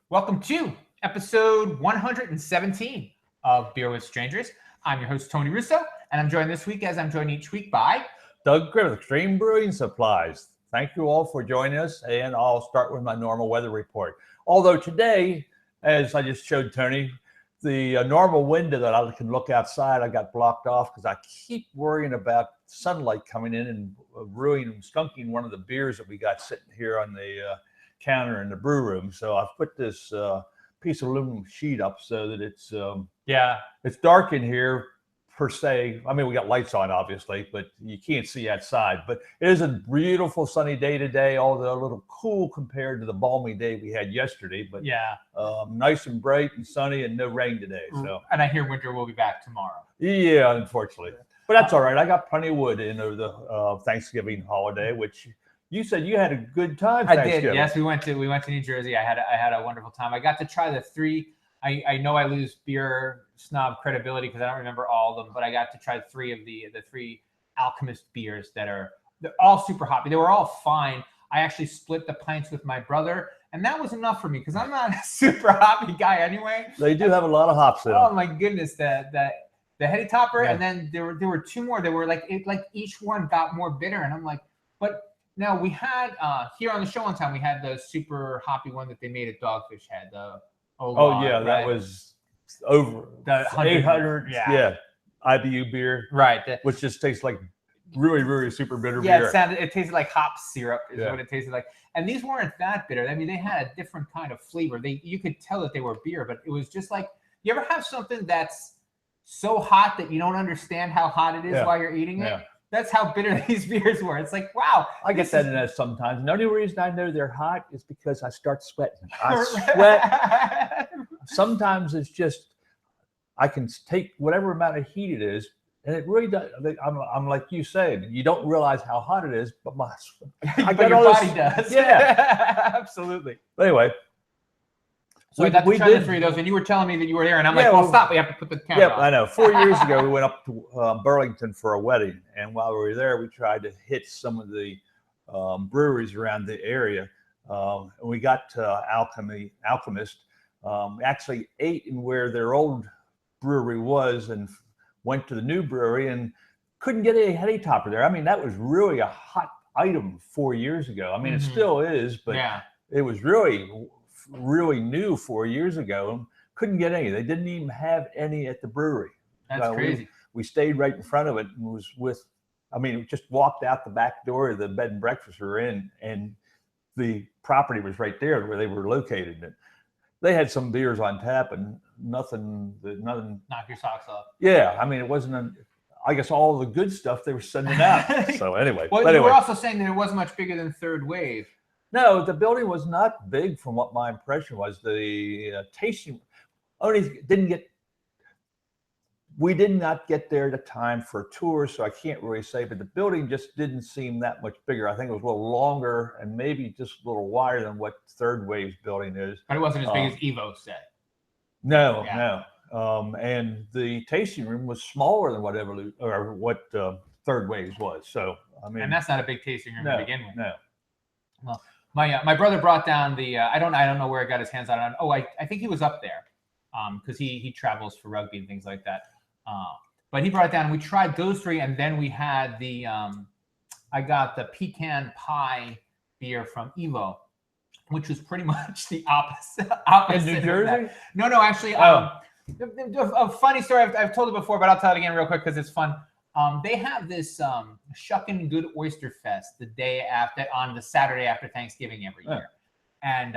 Welcome to episode 117 of Beer with Strangers. I'm your host, Tony Russo, and I'm joined this week, as I'm joined each week, by Doug Griffith, Extreme Brewing Supplies. Thank you all for joining us, and I'll start with my normal weather report. Although today, as I just showed Tony, the normal window that I can look outside, I got blocked off because I keep worrying about sunlight coming in and ruining and skunking one of the beers that we got sitting here on the counter in the brew room. So I've put this piece of aluminum sheet up so that it's dark in here per se. I mean, we got lights on obviously, but you can't see outside. But it is a beautiful sunny day today, although a little cool compared to the balmy day we had yesterday. But nice and bright and sunny and no rain today. So, and I hear winter will be back tomorrow. Yeah, unfortunately, but that's all right. I got plenty of wood in over the Thanksgiving holiday, which you said you had a good time. I did. Yes, we went to New Jersey. I had a wonderful time. I got to try the three. I know I lose beer snob credibility because I don't remember all of them, but I got to try three of the three Alchemist beers they're all super hoppy. They were all fine. I actually split the pints with my brother, and that was enough for me because I'm not a super hoppy guy anyway. They do have a lot of hops in them. Oh my goodness, the Heady Topper, and then there were two more. They were like each one got more bitter, and I'm like, but. Now, we had, here on the show one time, we had the super hoppy one that they made at Dogfish Head. The that was over the 800 IBU beer. Right. Which just tastes like really, really super bitter beer. Yeah, it tasted like hop syrup is what it tasted like. And these weren't that bitter. I mean, they had a different kind of flavor. You could tell that they were beer, but it was just like, you ever have something that's so hot that you don't understand how hot it is while you're eating it? That's how bitter these beers were. It's like, wow. I get that in that sometimes. And the only reason I know they're hot is because I start sweating. I sweat. Sometimes it's just, I can take whatever amount of heat it is, and it really does. I'm like you said, you don't realize how hot it is, but your body does. Yeah. Absolutely. But anyway. So I got to try the three of those, and you were telling me that you were there, and I'm like, well, stop, we have to put the camera on. I know. 4 years ago, we went up to Burlington for a wedding, and while we were there, we tried to hit some of the breweries around the area. And we got to Alchemist, actually ate in where their old brewery was and went to the new brewery and couldn't get a Heady Topper there. I mean, that was really a hot item 4 years ago. I mean, it still is, but it was really new 4 years ago. Couldn't get any. They didn't even have any at the brewery. That's crazy. We stayed right in front of it and we just walked out the back door of the bed and breakfast we were in, and the property was right there where they were located. And they had some beers on tap and nothing. Knock your socks off. Yeah, I mean, it wasn't. I guess all the good stuff they were sending out. So anyway. You were also saying that it wasn't much bigger than Third Wave. No, the building was not big from what my impression was. The tasting only we did not get there at a time for a tour, so I can't really say, but the building just didn't seem that much bigger. I think it was a little longer and maybe just a little wider than what Third Wave's building is. But it wasn't as big as Evo said. No. And the tasting room was smaller than what Third Wave's was. So, I mean. And that's not a big tasting room to begin with. No. Well, my brother brought down the I don't know where he got his hands on it. Oh, I think he was up there because he travels for rugby and things like that. But he brought it down and we tried those three, and then we had the I got the pecan pie beer from Evo, which was pretty much the opposite. In New Jersey? No, actually, a funny story. I've told it before, but I'll tell it again real quick because it's fun. They have this Shuckin' Good Oyster Fest on the Saturday after Thanksgiving every year. And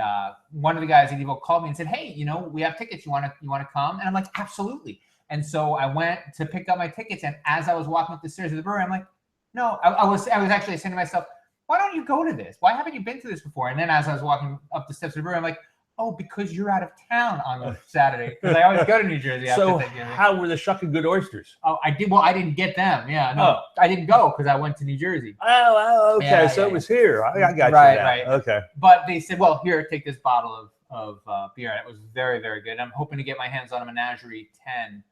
one of the guys at Evo called me and said, "Hey, we have tickets. You want to come?" And I'm like, "Absolutely." And so I went to pick up my tickets, and as I was walking up the stairs of the brewery, I'm like, "No." I was actually saying to myself, "Why don't you go to this? Why haven't you been to this before?" And then as I was walking up the steps of the brewery, I'm like, "Oh, because you're out of town on Saturday." Because I always go to New Jersey after Thanksgiving. So how were the Shuckin' Good Oysters? Oh, I did. Well, I didn't get them. Yeah, no, I didn't go because I went to New Jersey. Oh, okay. So it was here. I got you. Right. Okay. But they said, "Well, here, take this bottle of beer." And it was very, very good. I'm hoping to get my hands on a Menagerie 10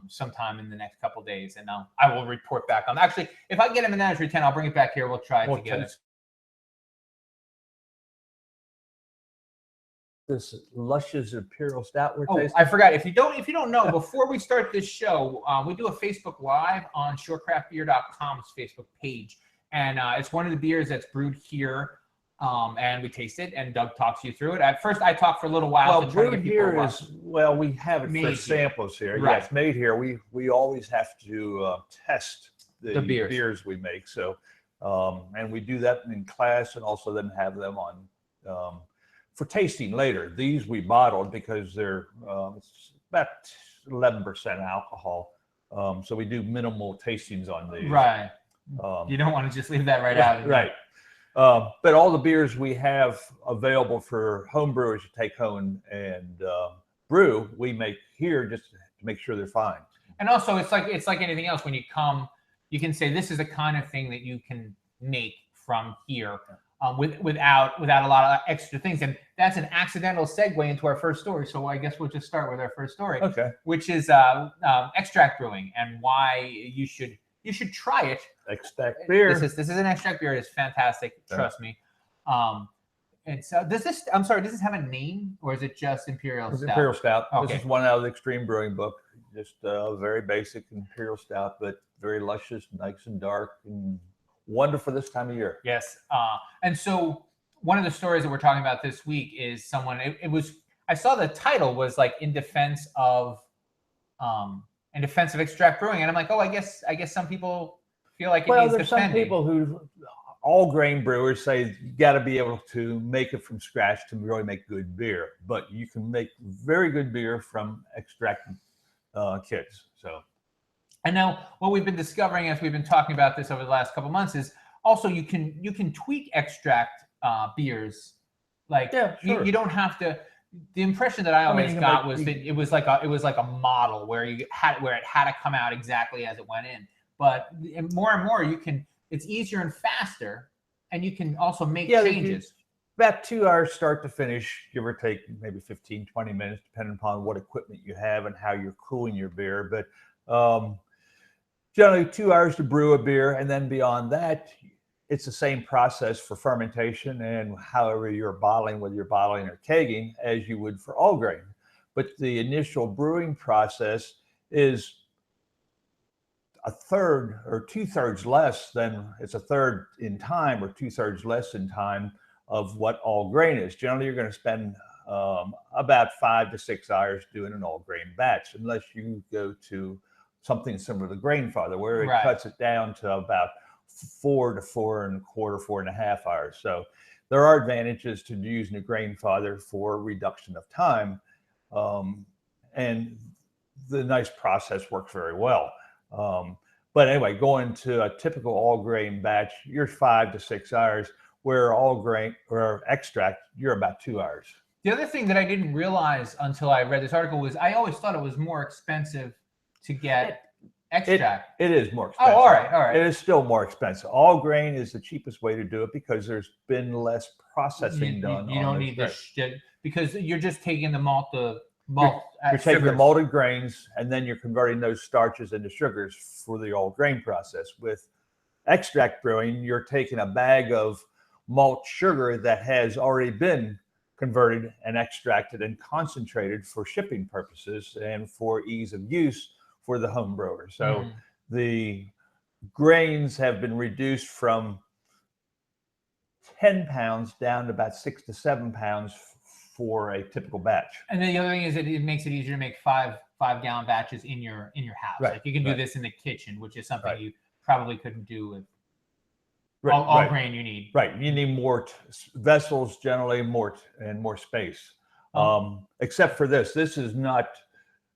sometime in the next couple of days, and I will report back on. Actually, if I get a Menagerie 10, I'll bring it back here. We'll try it together. this luscious Imperial Stout we're Oh, tasting? I forgot. If you don't know, before we start this show, we do a Facebook Live on ShoreCraftBeer.com's Facebook page, and it's one of the beers that's brewed here, and we taste it, and Doug talks you through it. At first, I talk for a little while. Well, to try to brewed get people here to is, well, we have it Made for here. samples here. Right. Yes, made here. We always have to test the beers. beers we make. So, and we do that in class, and also then have them on for tasting later. These we bottled because they're it's about 11% alcohol. So we do minimal tastings on these. Right. You don't want to just leave that right out. Right. But all the beers we have available for home brewers to take home and brew, we make here just to make sure they're fine. And also, it's like anything else. When you come, you can say this is the kind of thing that you can make from here, without a lot of extra things. And that's an accidental segue into our first story. So I guess we'll just start with our first story, Okay. which is extract brewing and why you should try it. Extract beer. This is an extract beer. It's fantastic. Yeah. Trust me. And so does this have a name, or is it just Imperial It's Stout? Imperial Stout. Okay. This is one out of the Extreme Brewing book. Just a very basic Imperial Stout, but very luscious, nice and dark, and wonderful this time of year. Yes. And so one of the stories that we're talking about this week is someone. I saw the title was like in defense of extract brewing, and I'm like, oh, I guess some people feel like it needs there's defending. some people who, all grain brewers say you got to be able to make it from scratch to really make good beer, but you can make very good beer from extract kits. So, and now what we've been discovering as we've been talking about this over the last couple of months is also you can tweak extract beers. Like Yeah, sure. you don't have to. The impression that I always got was that it was like a model where it had to come out exactly as it went in. But more and more it's easier and faster, and you can also make changes. About 2 hours start to finish, give or take maybe 15, 20 minutes, depending upon what equipment you have and how you're cooling your beer. But generally 2 hours to brew a beer, and then beyond that, it's the same process for fermentation and however you're bottling, whether you're bottling or kegging, as you would for all grain. But the initial brewing process is a third or 2/3 less than, it's a third in time or 2/3 less in time of what all grain is. Generally, you're going to spend about 5 to 6 hours doing an all grain batch, unless you go to something similar to Grainfather, where it Right. cuts it down to about 4 to 4.25, 4.5 hours. So there are advantages to using a Grainfather for reduction of time. And the nice process works very well. But anyway, going to a typical all grain batch, you're 5 to 6 hours, where all grain or extract, you're about 2 hours. The other thing that I didn't realize until I read this article was I always thought it was more expensive to get extract. It is more expensive. Oh, all right. It is still more expensive. All grain is the cheapest way to do it because there's been less processing done. You don't need this because you're just taking the malt. You're taking the malted grains and then you're converting those starches into sugars for the all grain process. With extract brewing, you're taking a bag of malt sugar that has already been converted and extracted and concentrated for shipping purposes and for ease of use for the home brewer. So the grains have been reduced from 10 pounds down to about 6 to 7 pounds for a typical batch. And then the other thing is that it makes it easier to make five gallon batches in your house. Right, Like you can do right. this in the kitchen, which is something Right. you probably couldn't do with Right, all right. grain you need. Right. You need more vessels, generally more space. Except for this. This is not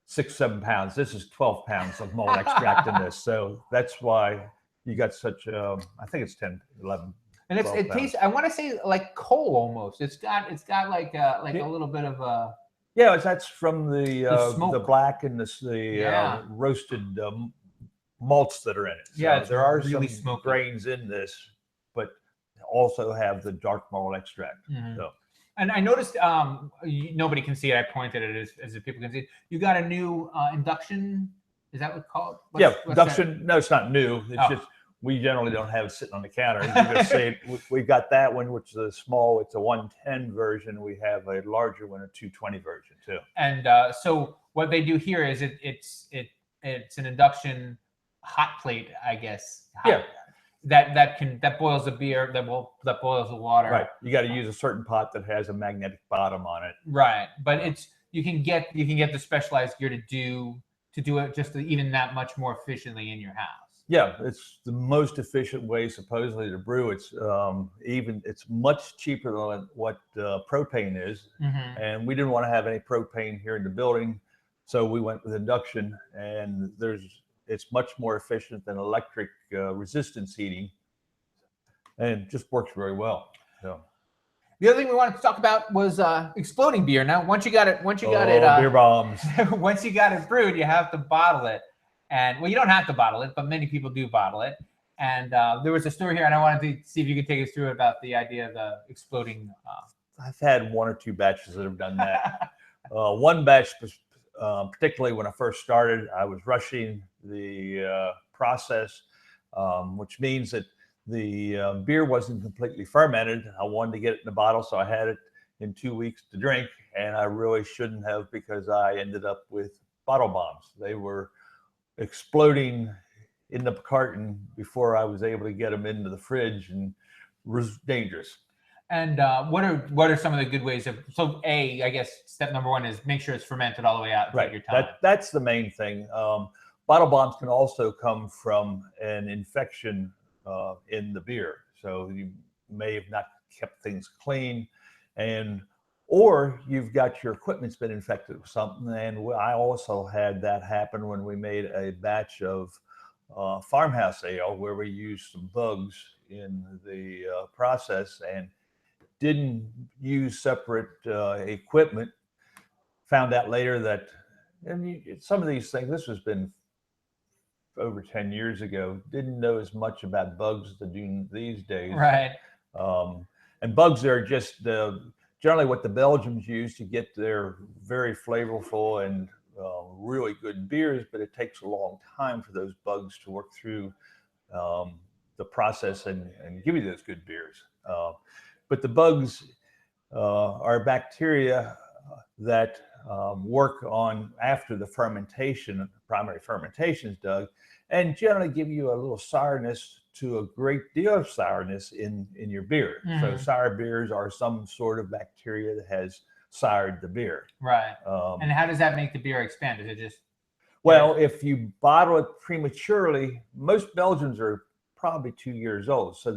6, 7 pounds. This is 12 pounds of malt extract in this. So that's why you got such, I think it's 10, 11. And it 12 tastes, I want to say like coal almost. It's got like a little bit of a. Yeah, that's from the smoke. black and the roasted malts that are in it. So Yeah, it's there are really some smoky. grains in this, but also have the dark malt extract. Mhm. So. And I noticed nobody can see it. I pointed at it as if people can see it. You got a new induction. Is that what it's called? What's Induction. that? No, it's not new. It's just We generally don't have it sitting on the counter. You can just see it. We've got that one, which is a small. It's a 110 version. We have a larger one, a 220 version too. And so what they do here is it's an induction hot plate, I guess. Yeah. That boils the beer, that boils the water. Right. You got to use a certain pot that has a magnetic bottom on it. Right. But you can get the specialized gear to do it just even that much more efficiently in your house. Yeah, it's the most efficient way supposedly to brew. It's it's much cheaper than what propane is, and we didn't want to have any propane here in the building, so we went with induction. And it's much more efficient than electric resistance heating, and it just works very well. So. The other thing we wanted to talk about was exploding beer. Now, once you got it, beer bombs. Once you got it brewed, you have to bottle it. And well, you don't have to bottle it, but many people do bottle it. And there was a story here, and I wanted to see if you could take us through about the idea of the exploding. I've had one or two batches that have done that. One batch, particularly when I first started, I was rushing the process, which means that the beer wasn't completely fermented. I wanted to get it in the bottle, so I had it in 2 weeks to drink, and I really shouldn't have, because I ended up with bottle bombs. They were exploding in the carton before I was able to get them into the fridge, and was dangerous. And what are some of the good ways of? So I guess step number one is make sure it's fermented all the way out. Right. Your time. That's the main thing. Bottle bombs can also come from an infection in the beer, so you may have not kept things clean, or you've got your equipment's been infected with something. And I also had that happen when we made a batch of farmhouse ale where we used some bugs in the process and didn't use separate equipment. Found out later that some of these things, this has been over 10 years ago, didn't know as much about bugs as they do these days. Right. And bugs are just generally what the Belgians use to get their very flavorful and really good beers, but it takes a long time for those bugs to work through the process and give you those good beers. But the bugs are bacteria that work on after the fermentation, primary fermentation is done, and generally give you a little sourness to a great deal of sourness in your beer. So sour beers are some sort of bacteria that has soured the beer. Right. And how does that make the beer expand? Is it just? Well, if you bottle it prematurely, most Belgians are probably 2 years old. So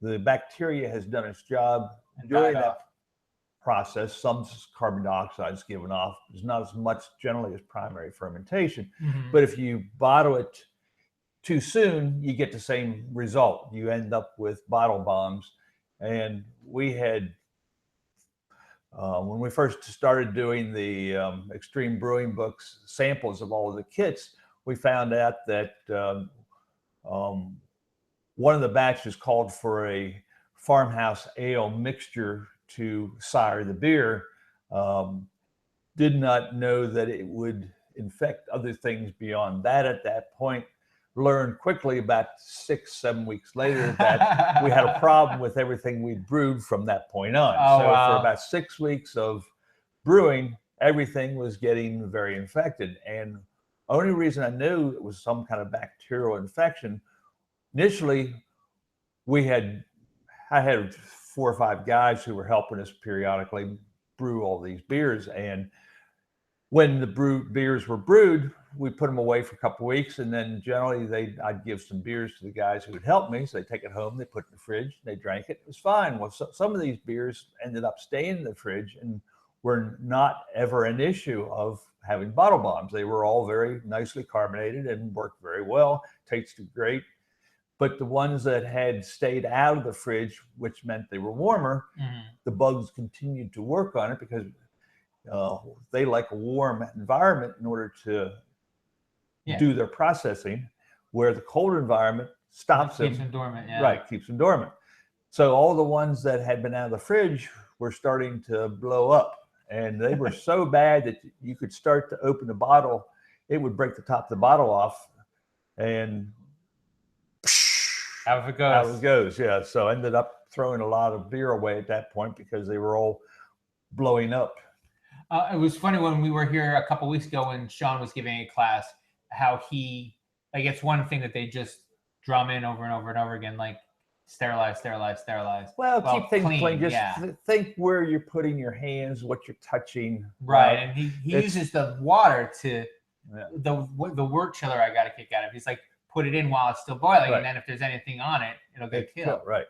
the bacteria has done its job during that process. Some carbon dioxide is given off. There's not as much generally as primary fermentation. But if you bottle it too soon, you get the same result. You end up with bottle bombs. And we had, when we first started doing the extreme brewing books, samples of all of the kits, we found out that one of the batches called for a farmhouse ale mixture to sour the beer. Did not know that it would infect other things beyond that at that point. Learned quickly about 6-7 weeks later that we had a problem with everything we'd brewed from that point on. For about 6 weeks of brewing, everything was getting very infected. And the only reason I knew it was some kind of bacterial infection, initially I had 4 or 5 guys who were helping us periodically brew all these beers. And when the beers were brewed, we put them away for a couple of weeks, and then generally I'd give some beers to the guys who would help me. So they take it home, they put it in the fridge, they drank it. It was fine. Well, some of these beers ended up staying in the fridge and were not ever an issue of having bottle bombs. They were all very nicely carbonated and worked very well, tasted great. But the ones that had stayed out of the fridge, which meant they were warmer, the bugs continued to work on it because they like a warm environment in order to do their processing, where the cold environment stops them. Keeps them dormant, Right, keeps them dormant. So all the ones that had been out of the fridge were starting to blow up, and they were so bad that you could start to open the bottle, it would break the top of the bottle off, and How it goes. How it goes, yeah. So I ended up throwing a lot of beer away at that point because they were all blowing up. It was funny when we were here a couple weeks ago when Sean was giving a class, how he, like, it's one thing that they just drum in over and over and over again, like sterilize, sterilize, sterilize. Well, keep things clean. Just yeah. think where you're putting your hands, what you're touching. Right. And he uses the water to, the wort chiller I got a kick out of. He's like, put it in while it's still boiling. And then if there's anything on it, it'll get killed. Right.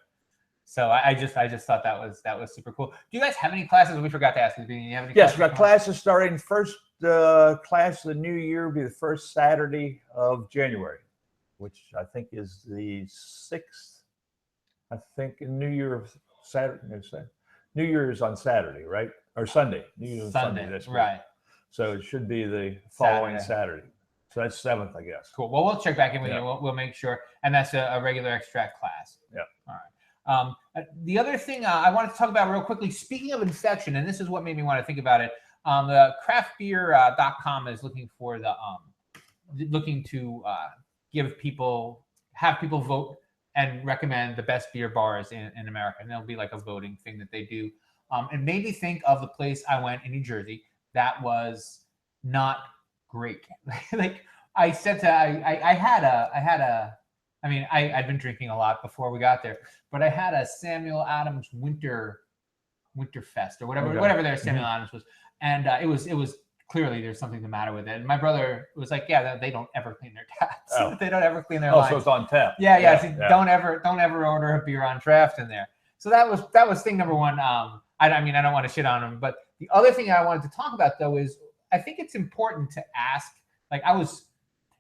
So I just thought that was super cool. Do you guys have any classes? We forgot to ask you. Do you have any yes, we got classes starting. First class of the new year will be the first Saturday of January, which I think is the 6th. I think New Year Saturday. New Year's on Saturday, right? Or Sunday. New Year's on Sunday this week. Right. So it should be the following Saturday. So that's 7th, I guess. Cool. Well, we'll check back in with you. We'll make sure. And that's a regular extract class. Yeah. All right. The other thing I wanted to talk about real quickly, speaking of infection, and this is what made me want to think about it. The craftbeer.com is looking for looking to have people vote and recommend the best beer bars in America. And there'll be like a voting thing that they do. It made me think of the place I went in New Jersey that was not great. Like I said to, I'd been drinking a lot before we got there, but I had a Samuel Adams Winterfest or whatever their Samuel Adams was. And it was clearly there's something the matter with it. And my brother was like, yeah, they don't ever clean their taps. Oh. They don't ever clean their lines. So it's on tap. Yeah. So don't ever order a beer on draft in there. So that was thing number one. I don't want to shit on them, but the other thing I wanted to talk about though is I think it's important to ask, like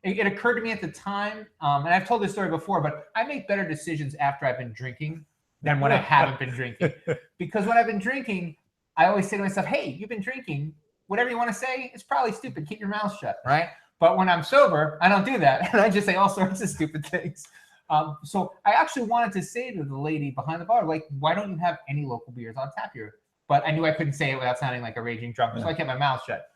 it occurred to me at the time, and I've told this story before, but I make better decisions after I've been drinking than when I haven't been drinking. Because when I've been drinking, I always say to myself, hey, you've been drinking. Whatever you want to say, it's probably stupid. Keep your mouth shut, right? But when I'm sober, I don't do that. And I just say all sorts of stupid things. So I actually wanted to say to the lady behind the bar, like, why don't you have any local beers on tap here? But I knew I couldn't say it without sounding like a raging drunk, so I kept my mouth shut.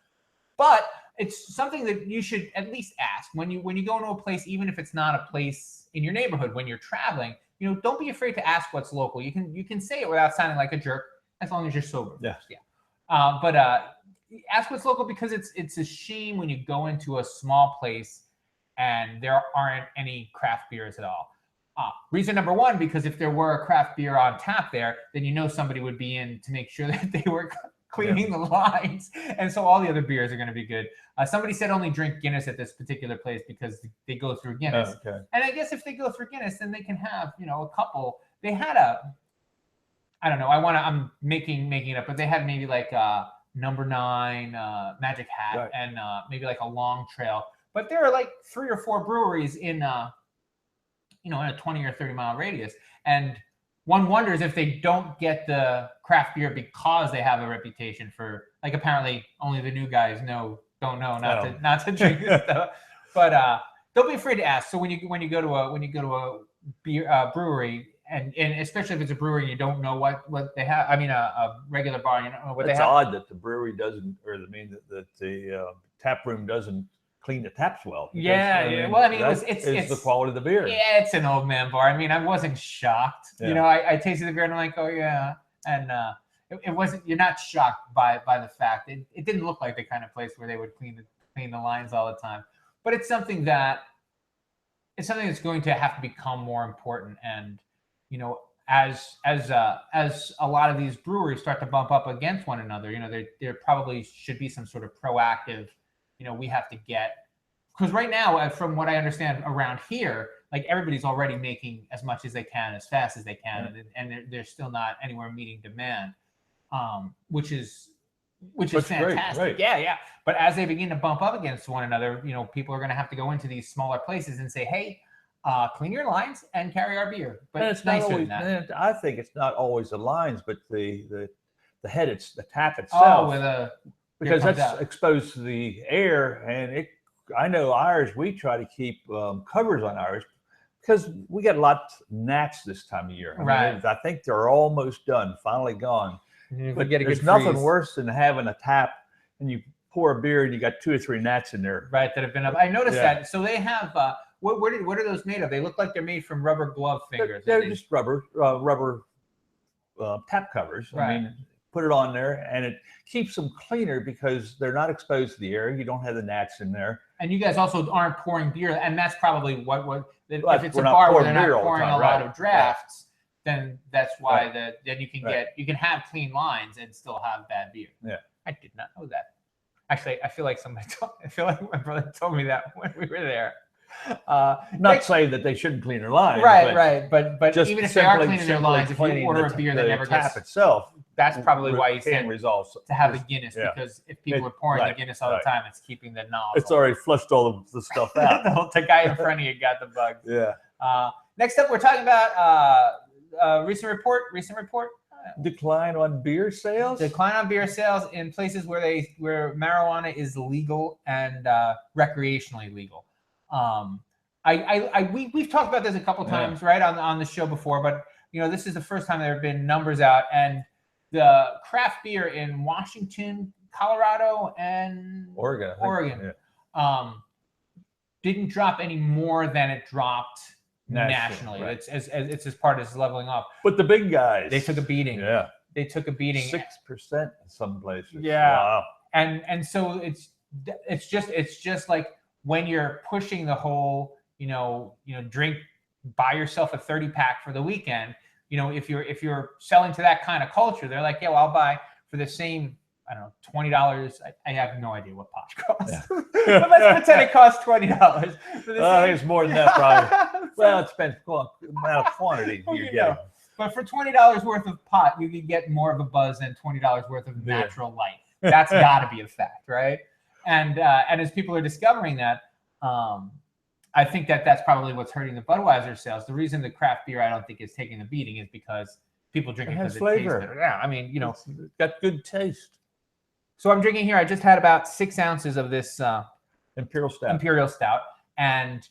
But it's something that you should at least ask when you go into a place, even if it's not a place in your neighborhood. When you're traveling, don't be afraid to ask what's local. You can say it without sounding like a jerk, as long as you're sober. Yeah. But ask what's local, because it's a shame when you go into a small place and there aren't any craft beers at all. Reason number one, because if there were a craft beer on tap there, then somebody would be in to make sure that they were cleaning the lines, and so all the other beers are going to be good. Somebody said only drink Guinness at this particular place because they go through Guinness. Oh, okay. And I guess if they go through Guinness, then they can have a couple. They had I don't know. I'm making it up, but they had maybe like number 9 Magic Hat and maybe like a Long Trail. But there are like 3 or 4 breweries in a 20 or 30 mile radius, and one wonders if they don't get the craft beer because they have a reputation for, like, apparently only the new guys don't know not to drink this stuff. But don't be afraid to ask. So when you go to a beer brewery, and especially if it's a brewery and you don't know what they have. I mean, a regular bar, you don't know what they have. It's odd that the brewery doesn't, or that the tap room doesn't clean the taps well. Because, yeah. Well, I mean, it's the quality of the beer. Yeah, it's an old man bar. I mean, I wasn't shocked. Yeah. I tasted the beer and I'm like, oh yeah, and it wasn't. You're not shocked by the fact it didn't look like the kind of place where they would clean the lines all the time. But it's something that's going to have to become more important. And as a lot of these breweries start to bump up against one another, there probably should be some sort of proactive. We have to get, because right now, from what I understand around here, like, everybody's already making as much as they can, as fast as they can, and they're still not anywhere meeting demand, which is fantastic. Right. Yeah. But as they begin to bump up against one another, people are going to have to go into these smaller places and say, hey, clean your lines and carry our beer. But and it's nicer not always, than that. I think it's not always the lines, but the head, it's the tap itself. Because that's exposed to the air, and I know ours, we try to keep covers on ours because we get a lot of gnats this time of year. I think they're almost done, finally gone. But there's nothing worse than having a tap and you pour a beer and you got 2 or 3 gnats in there. Right, that have been up. I noticed that. So they have what are those made of? They look like they're made from rubber glove fingers. They're just rubber tap covers. Right. I mean, put it on there, and it keeps them cleaner because they're not exposed to the air. You don't have the gnats in there. And you guys also aren't pouring beer, and that's probably what if it's a we're not bar where pouring they're beer not all the pouring time, a lot right, of drafts, then that's why Right. then you can Right. you can have clean lines and still have bad beer. Yeah. I did not know that. Actually, I feel like I feel like my brother told me that when we were there. Not saying that they shouldn't clean their lines, right, but Just even if they are simply- cleaning their simply lines, if you cleaning order the a beer that the never tap gets, itself, that's probably why you can said resolve to have a Guinness, Yeah. because if people are pouring right, the Guinness all right. the time, it's keeping the nozzle. It's already flushed all of the stuff out. The guy in front of you got the bugs. Yeah. Next up, we're talking about recent report. Decline on beer sales. Decline on beer sales in places where marijuana is legal and recreationally legal. We've talked about this a couple times, right, on the show before, but this is the first time there have been numbers out, and the craft beer in Washington, Colorado, and Oregon. I think. Yeah. Didn't drop any more than it dropped Nationally, nationally. right. It's as part of leveling off. But the big guys, They took a beating. Yeah. They took a beating. 6% in some places. Yeah. Wow. And so it's just like when you're pushing the whole drink, buy yourself a 30-pack for the weekend. If you're selling to that kind of culture, they're like, yeah, well, I'll buy for the same, I don't know, $20. I have no idea what pot costs. Yeah. But let's pretend it costs $20. I think it's more than that, probably. Well, it depends on the amount of quantity you're getting. But for $20 worth of pot, you can get more of a buzz than $20 worth of natural light. That's got to be a fact, right? And as people are discovering that, I think that's probably what's hurting the Budweiser sales. The reason the craft beer, I don't think, is taking the beating is because people drink it because it tastes better. Yeah, I mean, It's got good taste. So I'm drinking here. I just had about 6 ounces of this Imperial Stout. And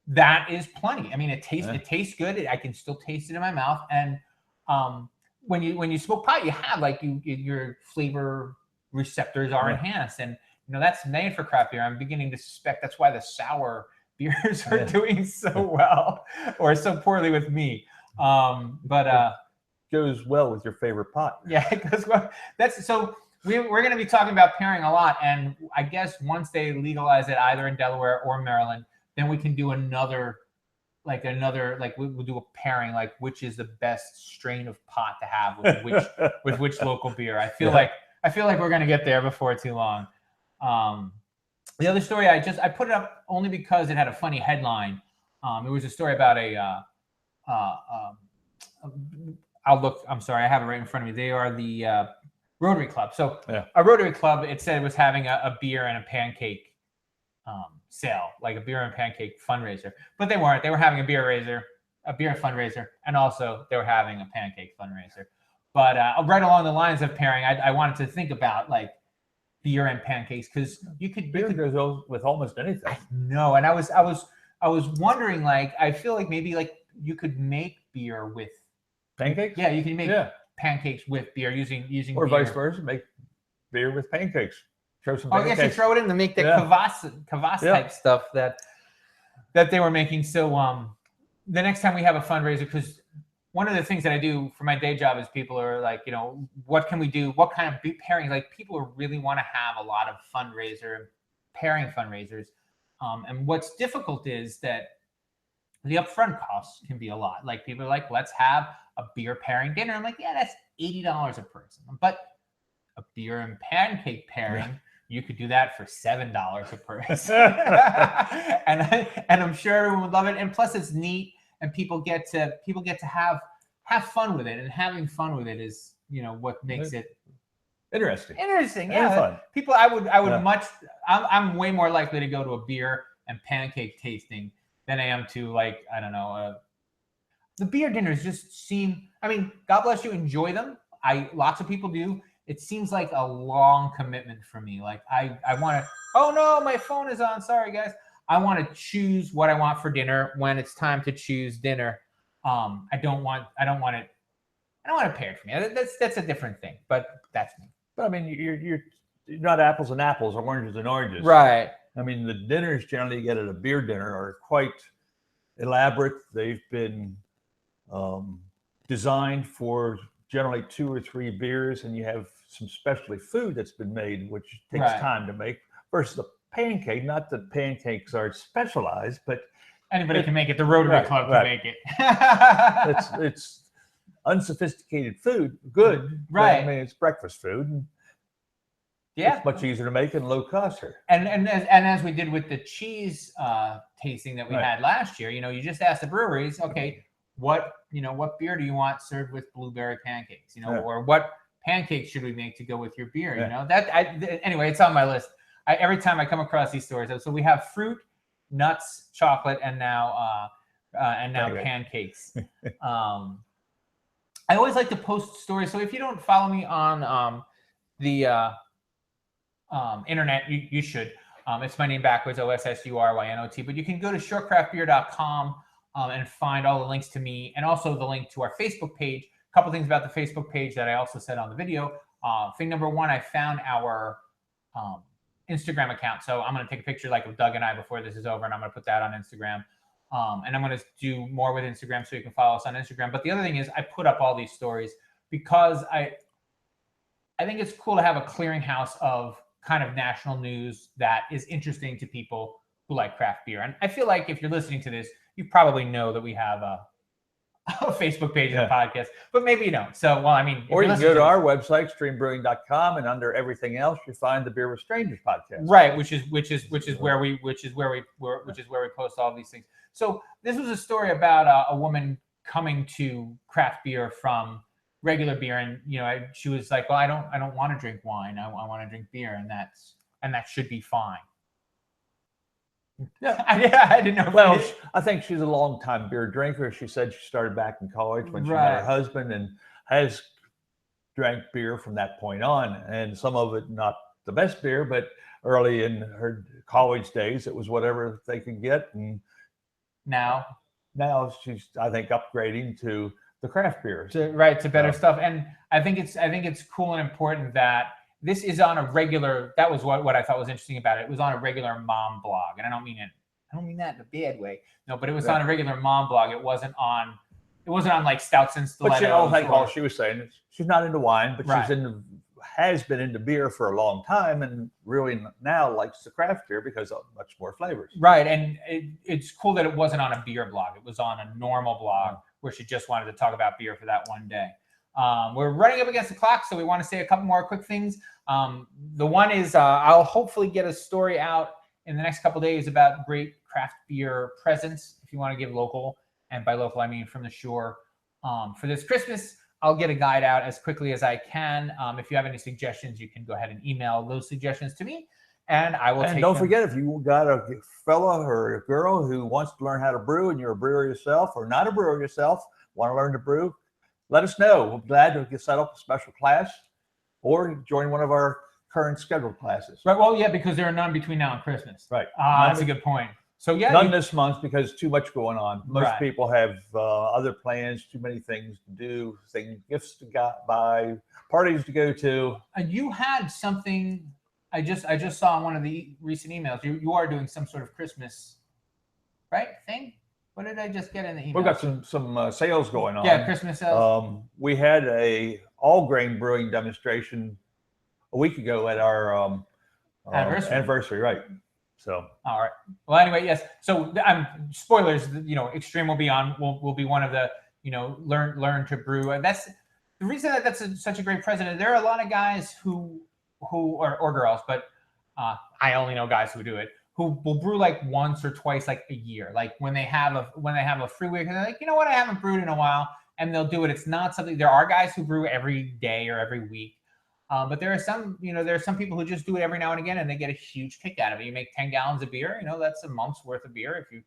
that is plenty. I mean, it tastes good. I can still taste it in my mouth. And when you smoke pot, you have your flavor receptors are enhanced, and that's made for craft beer. I'm beginning to suspect that's why the sour beers are doing so well or so poorly with me. But goes well with your favorite pot. Yeah, it goes well. We're going to be talking about pairing a lot, and I guess once they legalize it either in Delaware or Maryland, then we can do we'll do a pairing, like which is the best strain of pot to have with which local beer. I feel like we're going to get there before too long. The other story I put it up only because it had a funny headline. It was a story about I'm sorry, I have it right in front of me. They are the Rotary Club. So a Rotary Club, it said it was having a beer and a pancake sale, like a beer and pancake fundraiser, but they weren't. They were having a beer fundraiser, and also they were having a pancake fundraiser. But right along the lines of pairing, I wanted to think about like beer and pancakes, because beer goes with almost anything. No, and I was wondering, like, I feel like maybe like you could make beer with pancakes. Yeah, you can make pancakes with beer using or beer. vice versa. Make beer with pancakes. Throw some pancakes. I guess you throw it in to make the kvass type stuff that they were making. So the next time we have a fundraiser, because one of the things that I do for my day job is people are like, what can we do? What kind of pairing? Like, people really want to have a lot of pairing fundraisers. And what's difficult is that the upfront costs can be a lot. Like, people are like, let's have a beer pairing dinner. I'm like, yeah, that's $80 a person. But a beer and pancake pairing, you could do that for $7 a person. and I'm sure everyone would love it. And plus, it's neat, and people get to have fun with it. And having fun with it is, what makes it interesting. Yeah, fun. People, I would I'm way more likely to go to a beer and pancake tasting than I am to, like, I don't know, the beer dinners just seem, I mean, God bless you, enjoy them. Lots of people do. It seems like a long commitment for me. Like, I want to, oh no, my phone is on. Sorry guys. I want to choose what I want for dinner when it's time to choose dinner. I don't want it paired for me. That's a different thing, but that's me. But I mean, you're not apples and apples or oranges and oranges. Right. I mean, the dinners generally you get at a beer dinner are quite elaborate. They've been designed for generally 2 or 3 beers, and you have some specialty food that's been made, which takes Right. time to make, versus a pancake. Not that pancakes are specialized, but Anybody can make it. The Rotary Right, Club can right. make it. it's unsophisticated food, good. But, Right. I mean, it's breakfast food. And Yeah. it's much easier to make and low cost here. And as we did with the cheese tasting that we Right. had last year, you just ask the breweries, okay, what beer do you want served with blueberry pancakes, Yeah. or what pancakes should we make to go with your beer? Yeah. Anyway, it's on my list. Every time I come across these stories, so we have fruit, nuts, chocolate, and now Okay. pancakes. I always like to post stories. So if you don't follow me on the internet, you should. It's my name backwards, OSSURYNOT. But you can go to shorecraftbeer.com and find all the links to me, and also the link to our Facebook page. A couple things about the Facebook page that I also said on the video. Thing number one, I found our Instagram account. So I'm going to take a picture like of Doug and I before this is over, and I'm going to put that on Instagram. And I'm going to do more with Instagram, so you can follow us on Instagram. But the other thing is I put up all these stories because I think it's cool to have a clearinghouse of kind of national news that is interesting to people who like craft beer. And I feel like if you're listening to this, you probably know that we have a Facebook page and a podcast, but maybe you don't. So, well, I mean, Or you can go to our website, streambrewing.com, and under everything else, you find the Beer with Strangers podcast. Right, which is where we post all these things. So this was a story about a woman coming to craft beer from regular beer, and she was like, well, I don't want to drink wine. I want to drink beer, and that should be fine. Yeah, I didn't know. Well, I think she's a long-time beer drinker. She said she started back in college when she met her husband, and has drank beer from that point on. And some of it not the best beer, but early in her college days, it was whatever they could get. And now she's, I think, upgrading to the craft beers. To better stuff. And I think it's cool and important that this is on a regular. That was what I thought was interesting about it. It was on a regular mom blog, and I don't mean that in a bad way. No, but it was on a regular mom blog. It wasn't on like Stouts and Stilettos. But I think all she was saying is she's not into wine, but has been into beer for a long time, and really now likes the craft beer because of much more flavors. Right, and it's cool that it wasn't on a beer blog. It was on a normal blog where she just wanted to talk about beer for that one day. We're running up against the clock, so we want to say a couple more quick things. The one is I'll hopefully get a story out in the next couple of days about great craft beer presents. If you want to give local, and by local I mean from the shore, for this Christmas, I'll get a guide out as quickly as I can. If you have any suggestions, you can go ahead and email those suggestions to me, and I will. And don't forget, if you got a fella or a girl who wants to learn how to brew, and you're a brewer yourself or not a brewer yourself, want to learn to brew, let us know. We're glad to get set up a special class or join one of our current scheduled classes. Right. Well, yeah, because there are none between now and Christmas. Right. That's a good point. So yeah, none this month because too much going on. Most Right. people have other plans, too many things to do, gifts to buy, parties to go to. And you had something. I just saw in one of the recent emails. You are doing some sort of Christmas, thing. What did I just get in the email? We've got some sales going on. Yeah, Christmas sales. We had a all grain brewing demonstration a week ago at our anniversary, right? So all right. Well, anyway, yes. So spoilers. Extreme will be on. Will be one of the learn to brew. And that's the reason that's such a great president. There are a lot of guys who or girls, but I only know guys who do it, who will brew like once or twice like a year. Like when they have a free week, and they're like, you know what, I haven't brewed in a while, and they'll do it. It's not something. There are guys who brew every day or every week. But there are some people who just do it every now and again, and they get a huge kick out of it. You make 10 gallons of beer, that's a month's worth of beer if you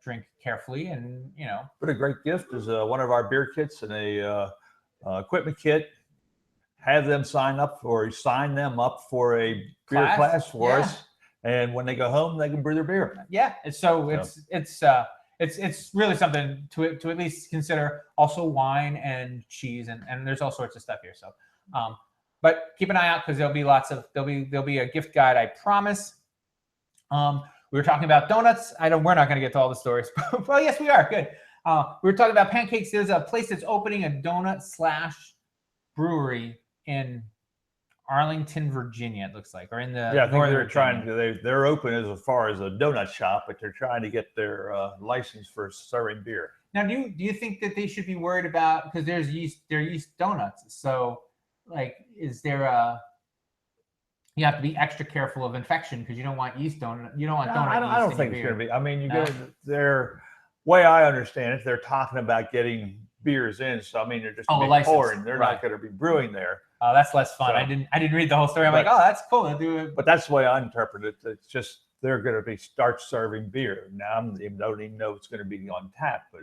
drink carefully, and But a great gift is one of our beer kits and a equipment kit. Have them sign them up for a beer class for us, and when they go home, they can brew their beer. Yeah, it's really something to at least consider. Also, wine and cheese, and there's all sorts of stuff here. So. But keep an eye out because there'll be a gift guide, I promise. We were talking about donuts. We're not going to get to all the stories. Well, yes, we are. Good. We were talking about pancakes. There's a place that's opening a donut / brewery in Arlington, Virginia. It looks like, or in the I think northern they're trying Virginia. to. They're open as far as a donut shop, but they're trying to get their license for serving beer. Now, do you think that they should be worried about, because they're yeast donuts? So, like, is there you have to be extra careful of infection because you don't want yeast donut. You don't want donut yeast. I don't think it's going to be. I mean, you get their way. I understand it. They're talking about getting beers in, so I mean, they're just pouring. They're not going to be brewing there. Oh, that's less fun. So, I didn't read the whole story. I'm like, oh, that's cool. I'll do it. But that's the way I interpret it. It's just they're going to start serving beer now. I don't even know it's going to be on tap, but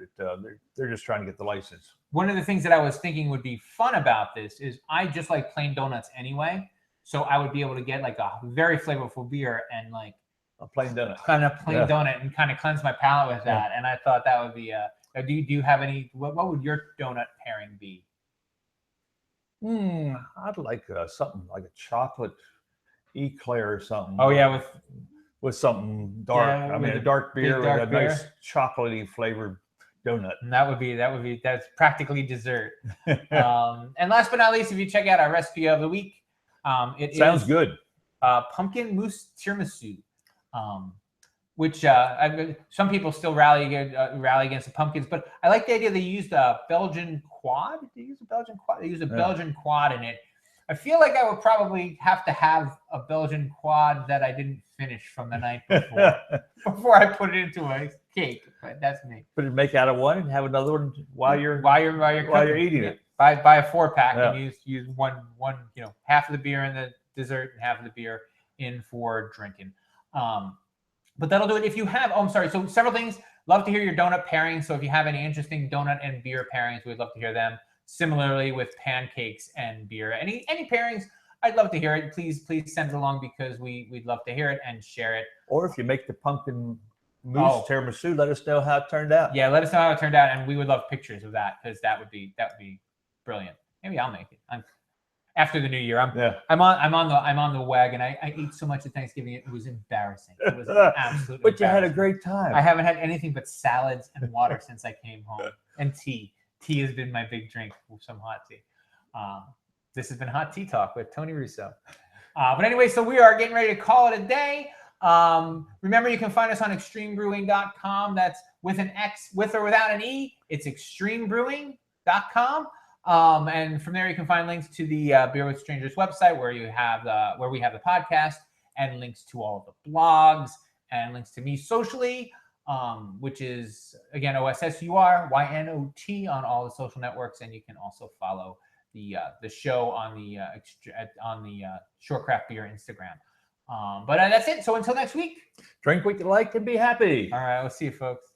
they're just trying to get the license. One of the things that I was thinking would be fun about this is I just like plain donuts anyway, so I would be able to get like a very flavorful beer and like a plain donut, donut, and kind of cleanse my palate with that. And I thought that would be. Do you have any? What would your donut pairing be? I'd like something like a chocolate eclair or something. Oh yeah, with something dark. Yeah, I mean, a dark beer with a nice chocolately flavored donut. And that's practically dessert. And last but not least, if you check out our recipe of the week, it sounds good. Pumpkin mousse tiramisu, which some people still rally against the pumpkins, but I like the idea they used a Belgian quad. Did they use a Belgian quad? They used a Belgian quad in it. I feel like I would probably have to have a Belgian quad that I didn't finish from the night before I put it into a cake. But that's me. Put it make out of one and have another one while you're eating it. Buy a 4-pack and use one half of the beer in the dessert and half of the beer in for drinking. But that'll do it. If you have, so several things. Love to hear your donut pairings. So if you have any interesting donut and beer pairings, we'd love to hear them. Similarly with pancakes and beer. Any pairings, I'd love to hear it. Please send it along because we'd love to hear it and share it. Or if you make the pumpkin mousse tiramisu, let us know how it turned out. Yeah, let us know how it turned out, and we would love pictures of that because that would be brilliant. Maybe I'll make it. After the new year, I'm on the wagon. I ate so much at Thanksgiving, it was embarrassing. It was absolutely. But you had a great time. I haven't had anything but salads and water since I came home, and tea. Tea has been my big drink with some hot tea. This has been Hot Tea Talk with Tony Russo. But anyway, so we are getting ready to call it a day. Remember, you can find us on extremebrewing.com. That's with an X, with or without an E. It's extremebrewing.com. And from there, you can find links to the Beer with Strangers website where we have the podcast and links to all of the blogs and links to me socially. Which is, again, OSSURYNOT on all the social networks, and you can also follow the show on the Shorecraft Beer Instagram. But that's it. So until next week, drink what you like and be happy. All right, we'll see you, folks.